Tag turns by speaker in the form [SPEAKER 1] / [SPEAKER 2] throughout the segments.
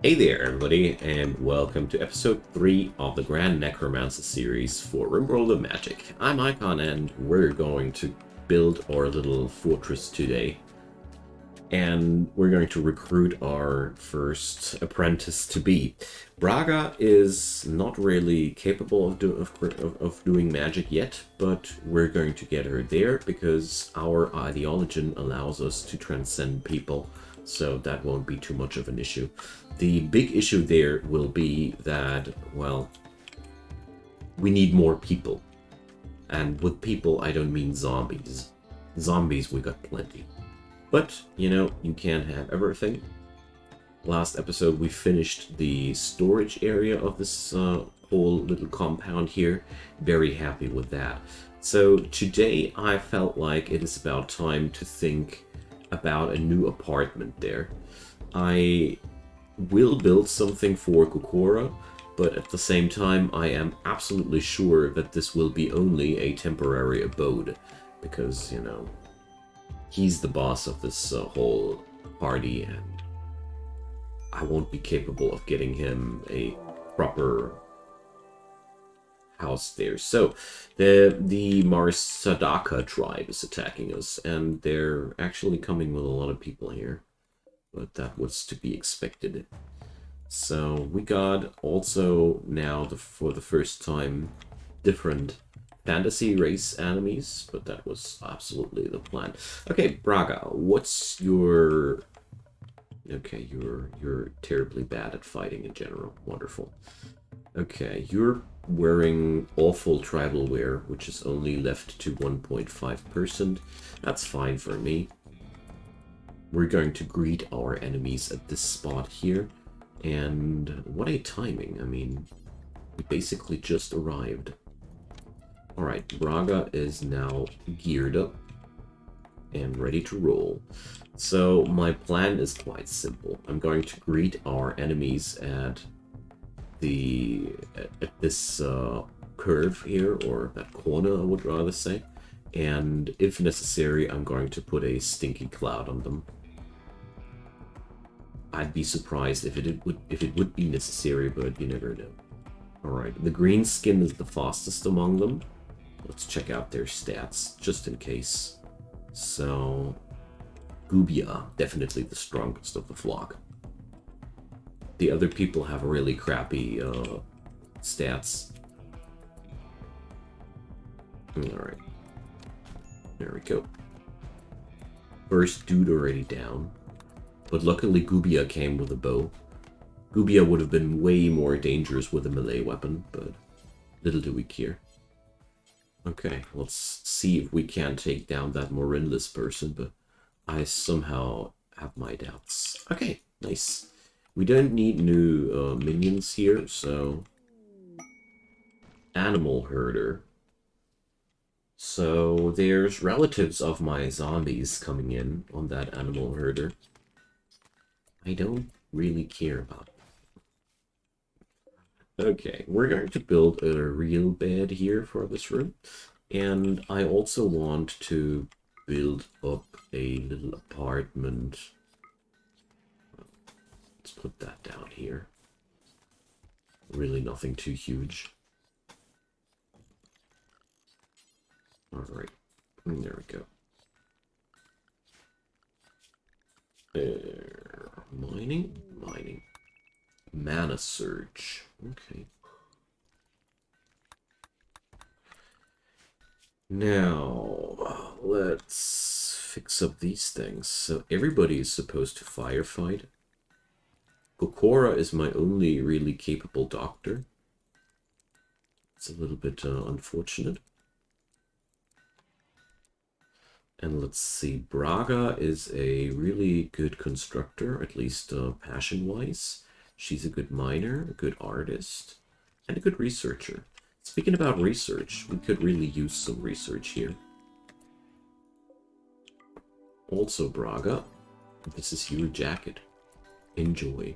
[SPEAKER 1] Hey there, everybody, and welcome to episode 3 of the Grand Necromancer series for RimWorld of Magic. I'm Icon, and we're going to build our little fortress today. And we're going to recruit our first apprentice to be. Braga is not really capable of doing magic yet, but we're going to get her there because our ideology allows us to transcend people, so that won't be too much of an issue. The big issue there will be that, well, we need more people. And with people, I don't mean zombies. Zombies, we got plenty. But, you know, you can't have everything. Last episode, we finished the storage area of this whole little compound here. Very happy with that. So today, I felt like it is about time to think about a new apartment there. I will build something for Kura, but at the same time, I am absolutely sure that this will be only a temporary abode. Because, you know, he's the boss of this whole party, and I won't be capable of getting him a proper house there. So, the Marsadaka tribe is attacking us, and they're actually coming with a lot of people here. But that was to be expected. So, we got also now, for the first time, different fantasy race enemies, but that was absolutely the plan. Okay, Braga, what's your... Okay, you're terribly bad at fighting in general. Wonderful. Okay, you're wearing awful tribal wear, which is only left to 1.5%. That's fine for me. We're going to greet our enemies at this spot here. And what a timing. I mean, we basically just arrived. Alright, Braga is now geared up and ready to roll. So my plan is quite simple. I'm going to greet our enemies at this curve here, or that corner I would rather say. And if necessary, I'm going to put a stinky cloud on them. I'd be surprised if it would be necessary, but you never know. Alright, the green skin is the fastest among them. Let's check out their stats, just in case. So, Gubia, definitely the strongest of the flock. The other people have really crappy stats. Alright. There we go. First dude already down. But luckily Gubia came with a bow. Gubia would have been way more dangerous with a melee weapon, but little do we care. Okay, let's see if we can take down that Morinless person, but I somehow have my doubts. Okay, nice. We don't need new minions here, so... Animal Herder. So there's relatives of my zombies coming in on that Animal Herder. I don't really care about them. Okay, we're going to build a real bed here for this room. And I also want to build up a little apartment. Let's put that down here. Really nothing too huge. Alright, there we go. Mining? Mining. Mana Surge. Okay. Now, let's fix up these things. So everybody is supposed to firefight. Kura is my only really capable doctor. It's a little bit unfortunate. And let's see, Braga is a really good constructor, at least passion-wise. She's a good miner, a good artist, and a good researcher. Speaking about research, we could really use some research here. Also, Braga, this is your jacket. Enjoy.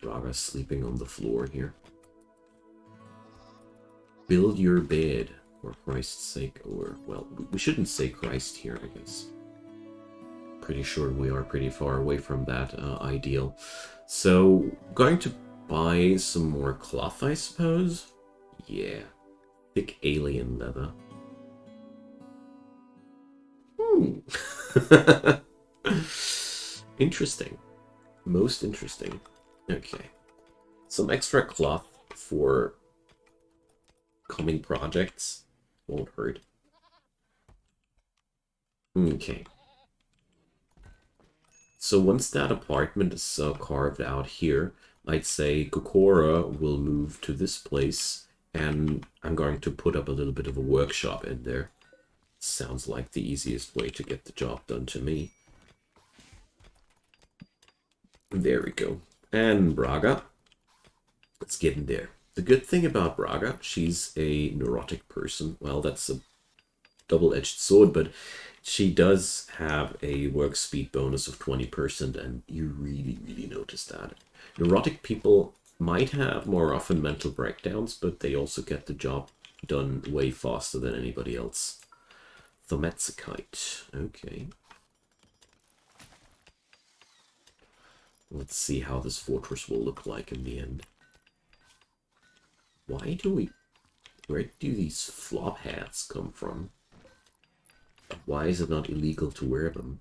[SPEAKER 1] Braga's sleeping on the floor here. Build your bed, for Christ's sake, or, well, we shouldn't say Christ here, I guess. pretty sure we are pretty far away from that ideal. So, going to buy some more cloth, I suppose? Yeah. Thick alien leather. Interesting. Most interesting. Okay. Some extra cloth for coming projects won't hurt. Okay. So once that apartment is carved out here, I'd say Kura will move to this place, and I'm going to put up a little bit of a workshop in there. Sounds like the easiest way to get the job done to me. There we go. And Braga. Let's get in there. The good thing about Braga, she's a neurotic person. Well, that's a double-edged sword, but she does have a work speed bonus of 20%, and you really, really notice that. Neurotic people might have more often mental breakdowns, but they also get the job done way faster than anybody else. Thometsakite. Okay. Let's see how this fortress will look like in the end. Where do these flop hats come from? Why is it not illegal to wear them?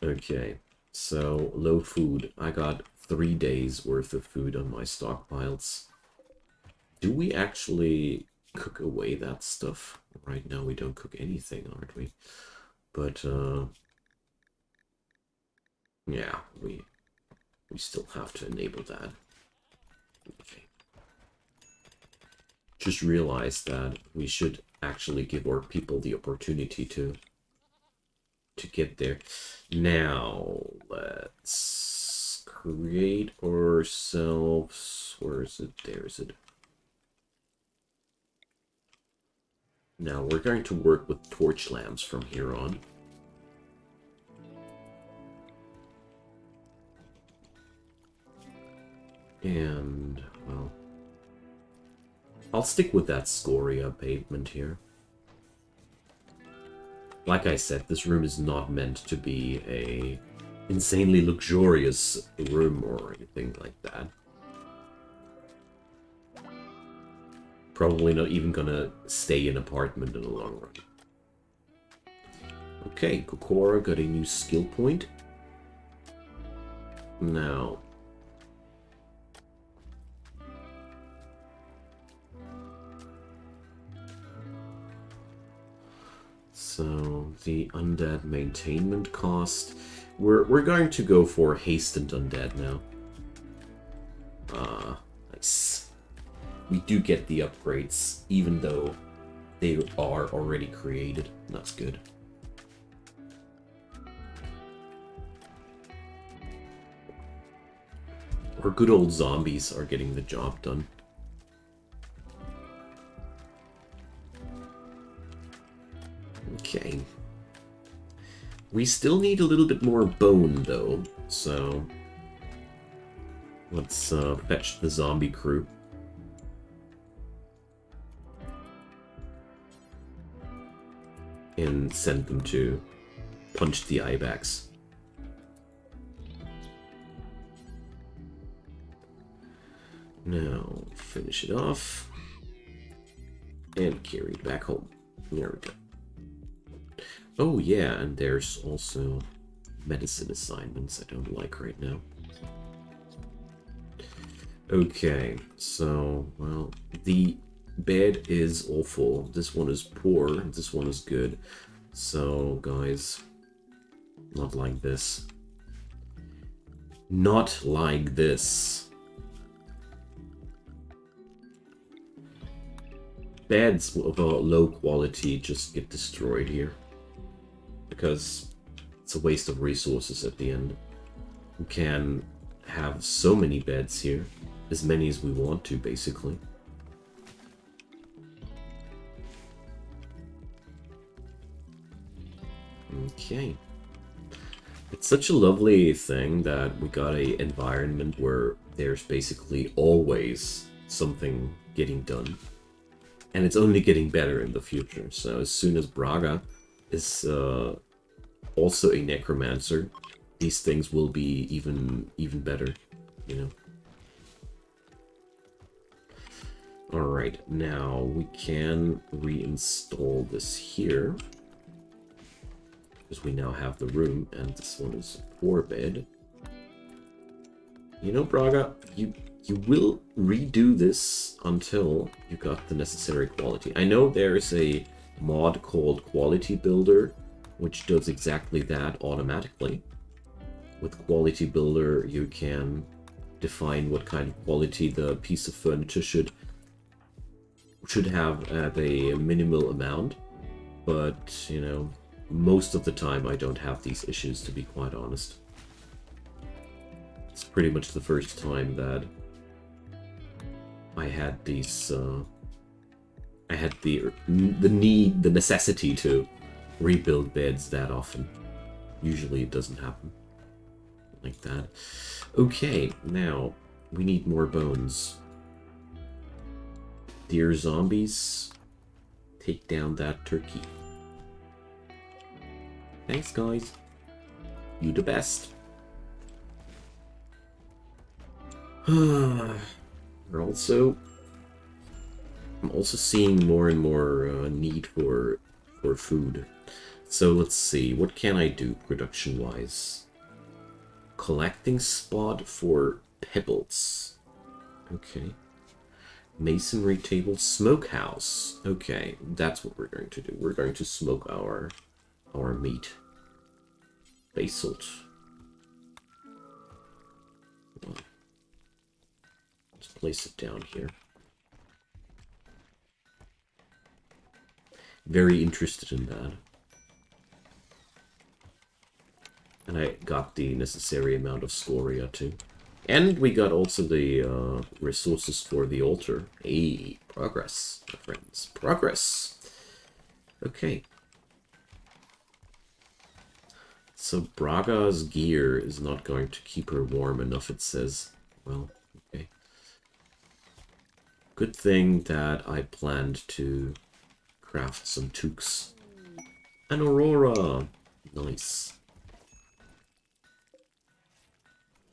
[SPEAKER 1] Okay, so low food. I got 3 days worth of food on my stockpiles. Do we actually cook away that stuff? Right now we don't cook anything, aren't we? But, yeah, we still have to enable that. Okay. Just realized that we should actually give our people the opportunity to get there. Now, let's create ourselves... Where is it? There is it. Now, we're going to work with torch lamps from here on. And, well... I'll stick with that scoria pavement here. Like I said, this room is not meant to be a insanely luxurious room or anything like that. Probably not even gonna stay in an apartment in the long run. Okay, Kura got a new skill point. Now... So, the undead maintainment cost. We're going to go for hastened undead now. Nice. We do get the upgrades, even though they are already created. That's good. Our good old zombies are getting the job done. Okay. We still need a little bit more bone, though, so... Let's fetch the zombie crew. And send them to punch the Ibex. Now, finish it off. And carry it back home. There we go. Oh yeah, and there's also medicine assignments I don't like right now. Okay, so, well, the bed is awful. This one is poor, this one is good. So, guys, not like this. Not like this. Beds of a low quality just get destroyed here. Because it's a waste of resources at the end. We can have so many beds here. As many as we want to, basically. Okay. It's such a lovely thing that we got an environment where there's basically always something getting done. And it's only getting better in the future. So as soon as Braga is also a necromancer, these things will be even better, you know. Alright, now we can reinstall this here. Because we now have the room, and this one is a poor bed. You know, Braga, you will redo this until you got the necessary quality. I know there is a mod called Quality Builder, which does exactly that automatically. With Quality Builder, you can define what kind of quality the piece of furniture should have at a minimal amount. But, you know, most of the time I don't have these issues, to be quite honest. It's pretty much the first time that I had these, I had the necessity to rebuild beds that often. Usually it doesn't happen like that. Okay, now we need more bones. Dear zombies, take down that turkey. Thanks, guys. You the best. I'm also seeing more and more need for food. So let's see, what can I do production-wise? Collecting spot for pebbles. Okay. Masonry table, smokehouse. Okay, that's what we're going to do. We're going to smoke our meat. Basalt. Let's place it down here. Very interested in that. And I got the necessary amount of scoria too. And we got also the resources for the altar. Hey, progress, my friends. Progress. Okay. So Braga's gear is not going to keep her warm enough, it says. Well, okay. Good thing that I planned to craft some toques. An aurora! Nice.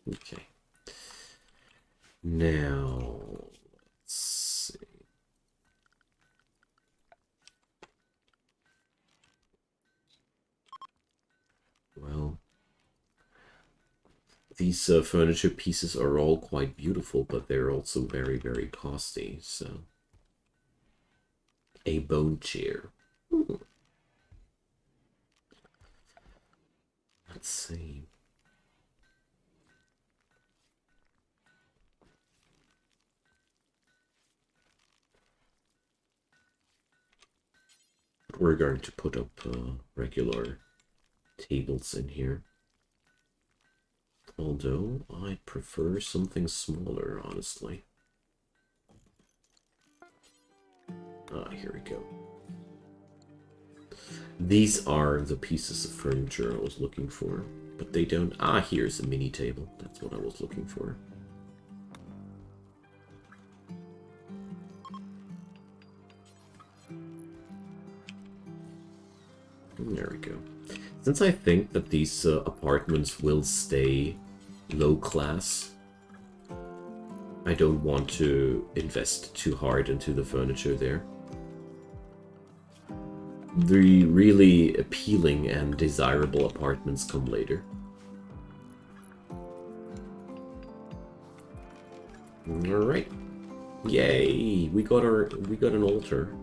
[SPEAKER 1] Okay. Now, let's see. Well, these furniture pieces are all quite beautiful, but they're also very, very costly, so... A bone chair. Let's see. We're going to put up regular tables in here. Although, I prefer something smaller, honestly. Ah, here we go. These are the pieces of furniture I was looking for, but they don't... Ah, here's a mini table. That's what I was looking for. There we go. Since I think that these apartments will stay low class, I don't want to invest too hard into the furniture there. The really appealing and desirable apartments come later. Alright. Yay! We got an altar.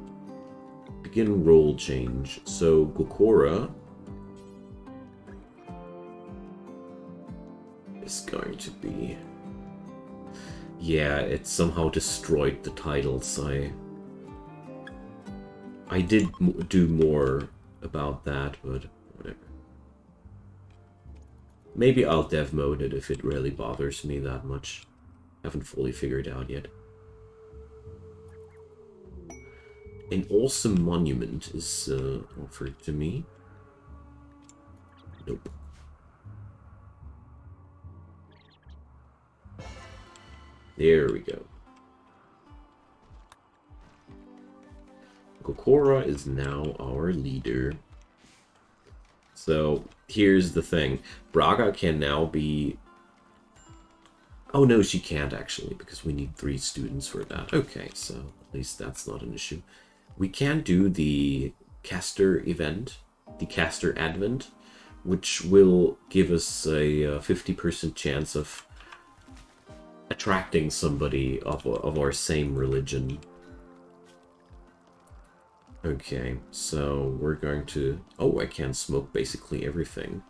[SPEAKER 1] Begin role change. So Kura is going to be... Yeah, it somehow destroyed the titles. I did do more about that, but whatever. Maybe I'll dev mode it if it really bothers me that much. Haven't fully figured out yet. An awesome monument is offered to me. Nope. There we go. Kura is now our leader. So here's the thing. Braga can now be... Oh no, she can't actually, because we need 3 students for that. Okay, so at least that's not an issue. We can do the caster event, the caster advent, which will give us a 50% chance of attracting somebody of our same religion. Okay, so we're going to... Oh, I can smoke basically everything.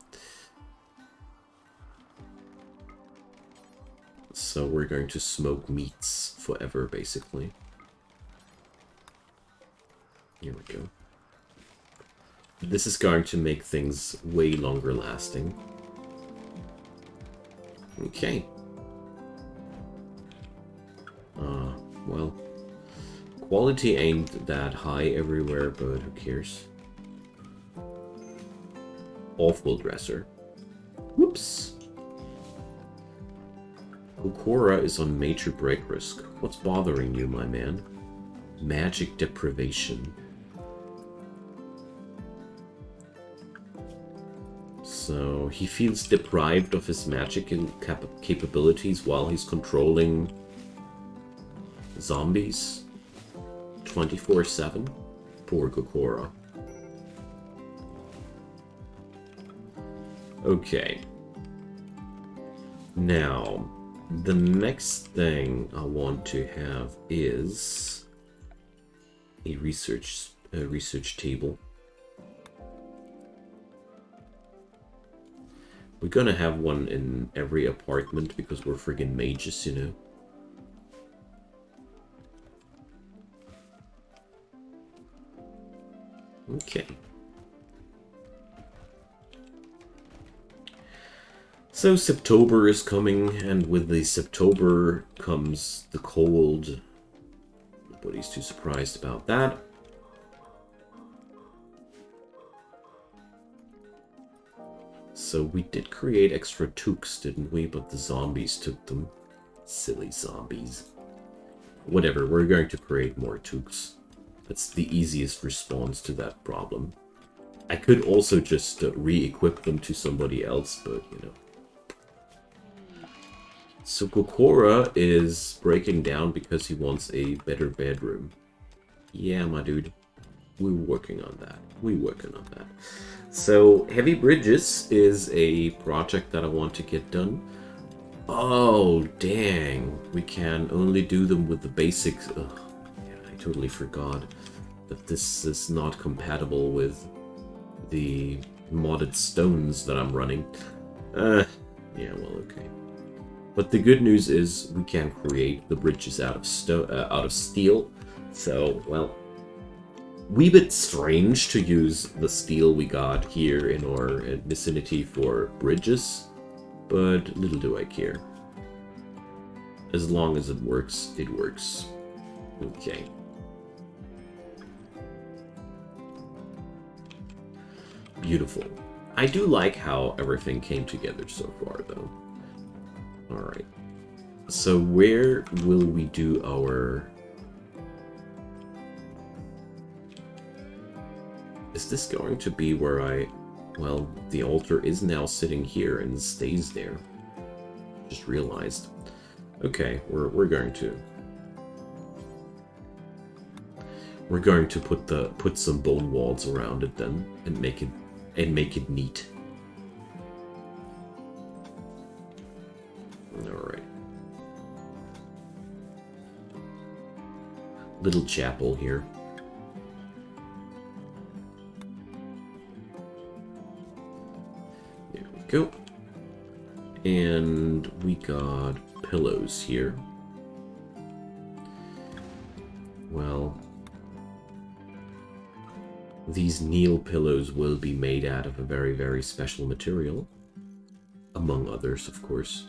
[SPEAKER 1] So we're going to smoke meats forever, basically. Here we go. This is going to make things way longer lasting. Okay. Well, quality ain't that high everywhere, but who cares? Awful dresser. Whoops. Kura is on major break risk. What's bothering you, my man? Magic deprivation. So he feels deprived of his magic and capabilities while he's controlling zombies 24/7. Poor Kura. Okay. Now, the next thing I want to have is a research table. We're gonna have one in every apartment because we're friggin' mages, you know. Okay. So September is coming, and with the September comes the cold. Nobody's too surprised about that. So we did create extra toques, didn't we? But the zombies took them. Silly zombies. Whatever, we're going to create more toques. That's the easiest response to that problem. I could also just re-equip them to somebody else, but you know. So Kura is breaking down because he wants a better bedroom. Yeah, my dude. We're working on that. We're working on that. So, Heavy Bridges is a project that I want to get done. Oh, dang. We can only do them with the basics. Ugh, yeah, I totally forgot that this is not compatible with the modded stones that I'm running. Yeah, well, okay. But the good news is we can create the bridges out of steel. So, well, wee bit strange to use the steel we got here in our vicinity for bridges, but little do I care. As long as it works, it works. Okay. Beautiful. I do like how everything came together so far, though. Alright. So where will we do our... Is this going to be where I... Well, the altar is now sitting here and stays there. Just realized. Okay, we're going to... We're going to put some bone walls around it then and make it neat. Alright. Little chapel here. There we go. And we got pillows here. Well, these kneel pillows will be made out of a very, very special material. Among others, of course.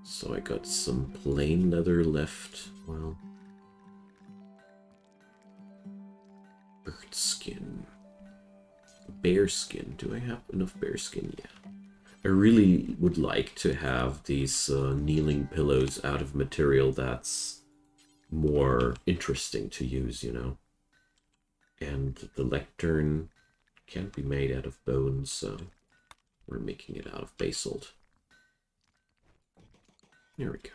[SPEAKER 1] So I got some plain leather left. Well, bird skin. Bear skin. Do I have enough bear skin? Yeah. I really would like to have these kneeling pillows out of material that's more interesting to use, you know. And the lectern can't be made out of bone, so we're making it out of basalt. There we go.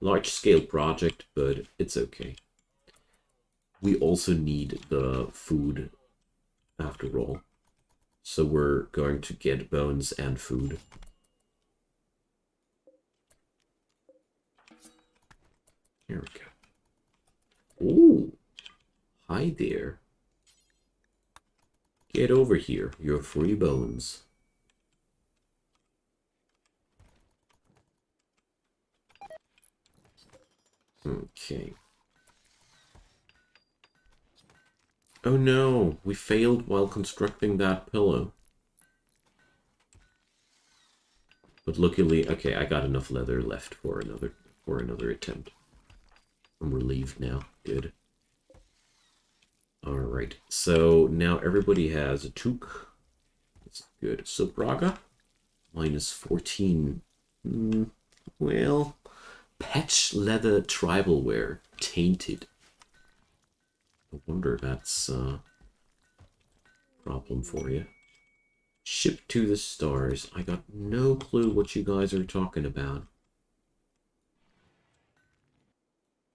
[SPEAKER 1] Large-scale project, but it's okay. We also need the food after all. So we're going to get bones and food. Here we go. Ooh! Hi there. Get over here. Your free bones. Okay. Oh no, we failed while constructing that pillow. But luckily, okay, I got enough leather left for another attempt. I'm relieved now. Good. Alright, so now everybody has a toque. That's good. So Braga, minus 14. Well, patch leather tribal wear, tainted. I wonder that's a problem for you. Ship to the stars. I got no clue what you guys are talking about.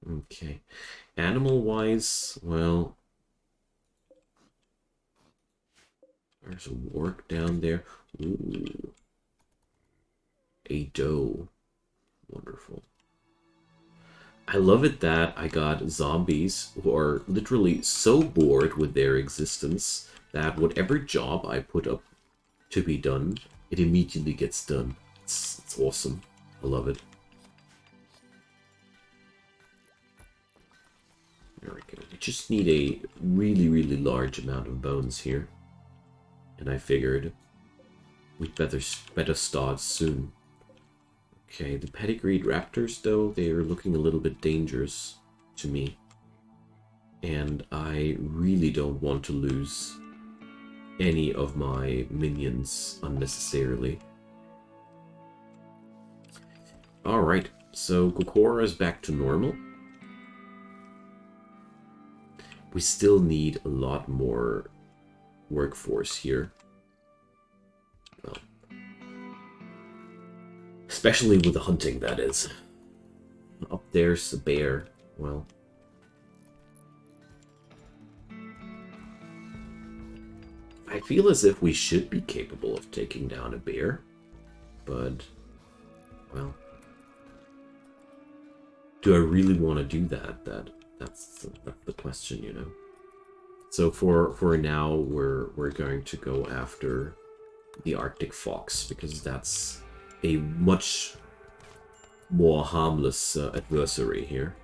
[SPEAKER 1] Okay. Animal-wise, well, there's a work down there. Ooh. A doe. Wonderful. I love it that I got zombies who are literally so bored with their existence that whatever job I put up to be done, it immediately gets done. It's awesome. I love it. There we go. We just need a really, really large amount of bones here. And I figured we'd better start soon. Okay, the pedigreed raptors, though, they are looking a little bit dangerous to me. And I really don't want to lose any of my minions unnecessarily. Alright, so Kura is back to normal. We still need a lot more workforce here. Well, especially with the hunting, that is. Up there's a bear. Well, I feel as if we should be capable of taking down a bear, but, well, do I really want to do that? That's the question, you know. So for now, we're going to go after the Arctic fox, because that's a much more harmless adversary here.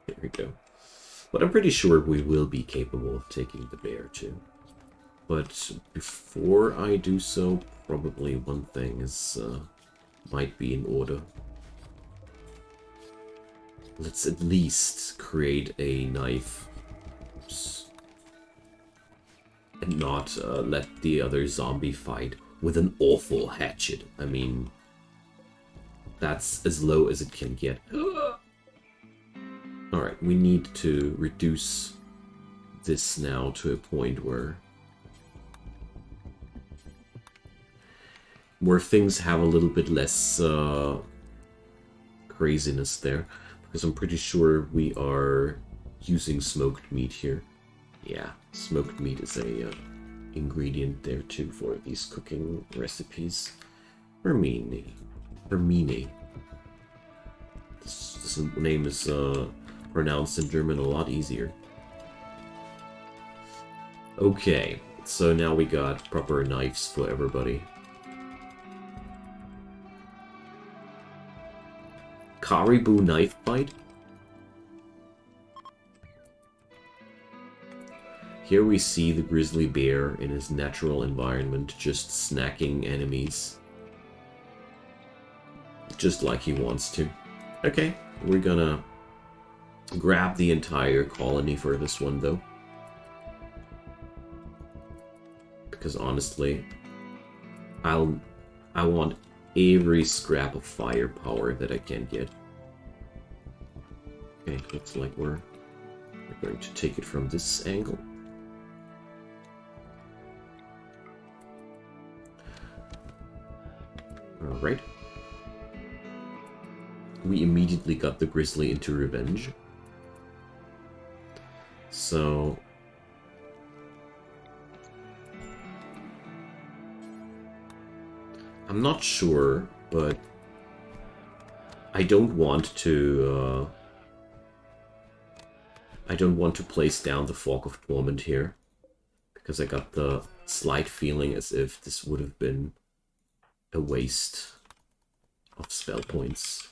[SPEAKER 1] There we go. But I'm pretty sure we will be capable of taking the bear too. But before I do so, probably one thing is might be in order. Let's at least create a knife. Oops. And not let the other zombie fight with an awful hatchet. I mean, that's as low as it can get. Alright, we need to reduce this now to a point where things have a little bit less craziness there. Because I'm pretty sure we are using smoked meat here. Yeah, smoked meat is a ingredient there too for these cooking recipes. Hermine. This name is pronounced in German a lot easier. Okay, so now we got proper knives for everybody. Caribou knife bite? Here we see the grizzly bear in his natural environment, just snacking enemies. Just like he wants to. Okay, we're gonna grab the entire colony for this one, though. Because honestly, I want every scrap of firepower that I can get. Okay, looks like we're going to take it from this angle. Alright. We immediately got the Grizzly into revenge. So... I'm not sure, but... I don't want to place down the Fog of Torment here. Because I got the slight feeling as if this would have been a waste of spell points.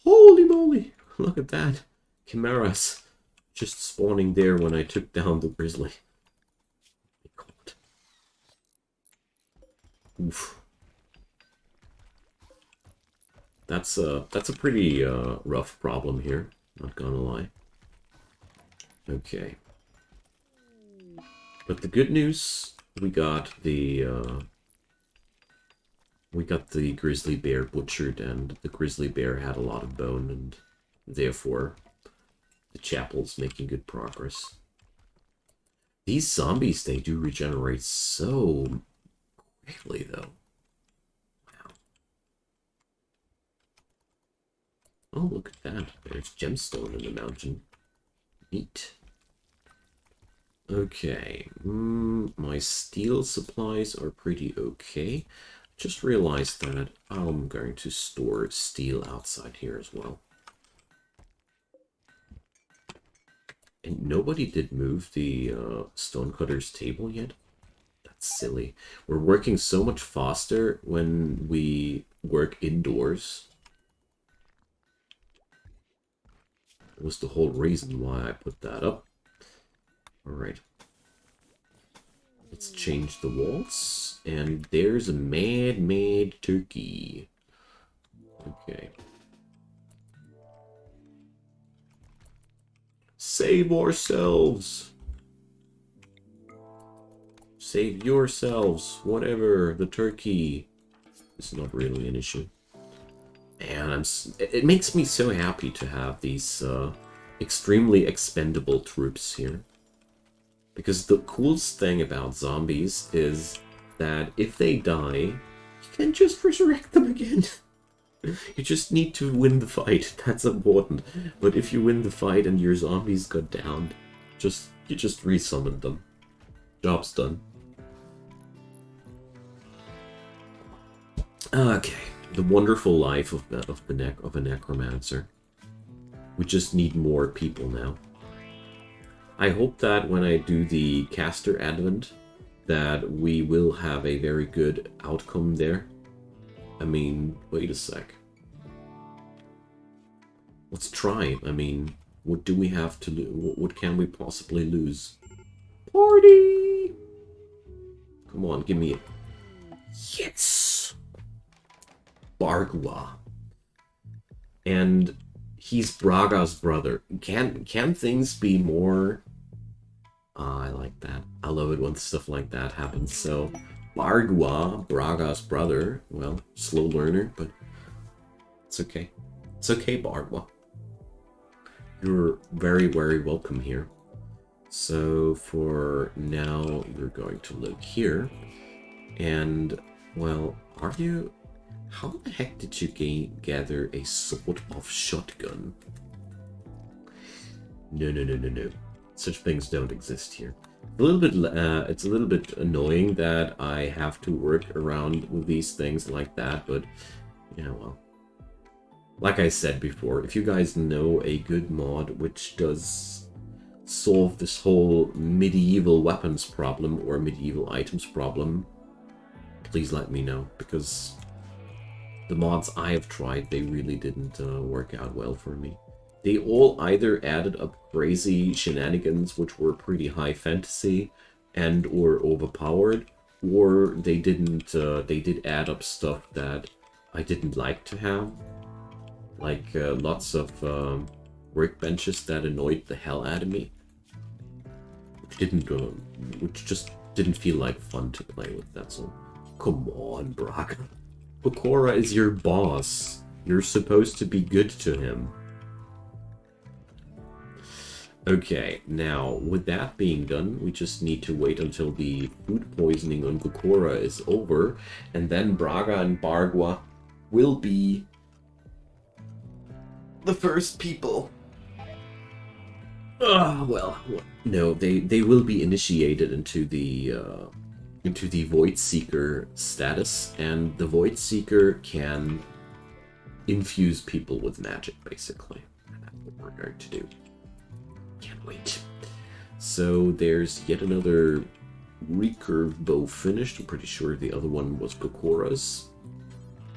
[SPEAKER 1] Holy moly! Look at that! Chimeras just spawning there when I took down the Grizzly. God. Oof. That's a pretty rough problem here, not gonna lie. Okay. But the good news, we got the grizzly bear butchered, and the grizzly bear had a lot of bone, and therefore the chapel's making good progress. These zombies, they do regenerate so quickly, though. Wow. Oh, look at that. There's gemstone in the mountain. Neat. Okay, my steel supplies are pretty okay. Just realized that I'm going to store steel outside here as well. And nobody did move the stonecutter's table yet? That's silly. We're working so much faster when we work indoors. That was the whole reason why I put that up. Alright. Let's change the walls. And there's a mad turkey. Okay. Save ourselves! Save yourselves! Whatever, the turkey. It's not really an issue. And it makes me so happy to have these extremely expendable troops here. Because the coolest thing about zombies is that if they die, you can just resurrect them again. You just need to win the fight. That's important. But if you win the fight and your zombies got downed, you just resummon them. Job's done. Okay, the wonderful life of a necromancer. We just need more people now. I hope that when I do the caster advent, that we will have a very good outcome there. I mean, wait a sec. Let's try. I mean, what do we have to lose? What can we possibly lose? Party! Come on, give me it. Yes! Bargua. And he's Braga's brother. Can things be more... I like that. I love it when stuff like that happens. So, Bargua, Braga's brother, well, slow learner, but it's okay. It's okay, Bargua. You're very welcome here. So, for now, you're going to live here. And, well, are you... How the heck did you gather a sort of shotgun? No. Such things don't exist here. It's a little bit annoying that I have to work around with these things like that, but yeah, well. Like I said before, if you guys know a good mod which does solve this whole medieval weapons problem or medieval items problem, please let me know, because the mods I have tried, they really didn't work out well for me. They all either added up crazy shenanigans which were pretty high fantasy and or overpowered, or they didn't. They did add up stuff that I didn't like to have, like lots of workbenches that annoyed the hell out of me, which just didn't feel like fun to play with. That's all. Come on, Braga. Kura is your boss. You're supposed to be good to him. Okay, now with that being done, we just need to wait until the food poisoning on Kura is over, and then Braga and Bargua will be the first people. Well, no, they will be initiated into the Void Seeker status, and the Void Seeker can infuse people with magic, basically. That's what we're going to do. Can't wait. So there's yet another recurve bow finished. I'm pretty sure the other one was Kokura's.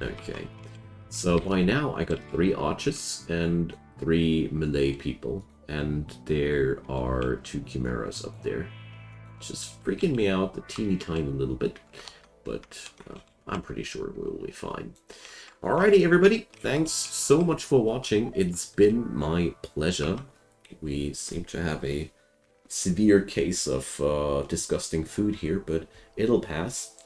[SPEAKER 1] Okay. So by now I got 3 archers and 3 melee people. And there are 2 chimeras up there. Just freaking me out a teeny tiny little bit. But I'm pretty sure we'll be fine. Alrighty, everybody. Thanks so much for watching. It's been my pleasure. We seem to have a severe case of disgusting food here, but it'll pass.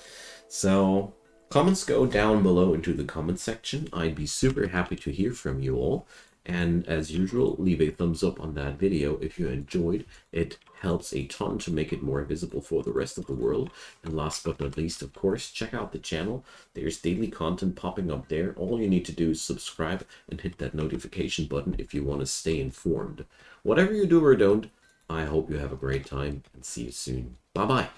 [SPEAKER 1] So comments go down below into the comment section. I'd be super happy to hear from you all. And as usual, leave a thumbs up on that video if you enjoyed. It helps a ton to make it more visible for the rest of the world. And last but not least, of course, check out the channel. There's daily content popping up there. All you need to do is subscribe and hit that notification button if you want to stay informed. Whatever you do or don't, I hope you have a great time and see you soon. Bye-bye.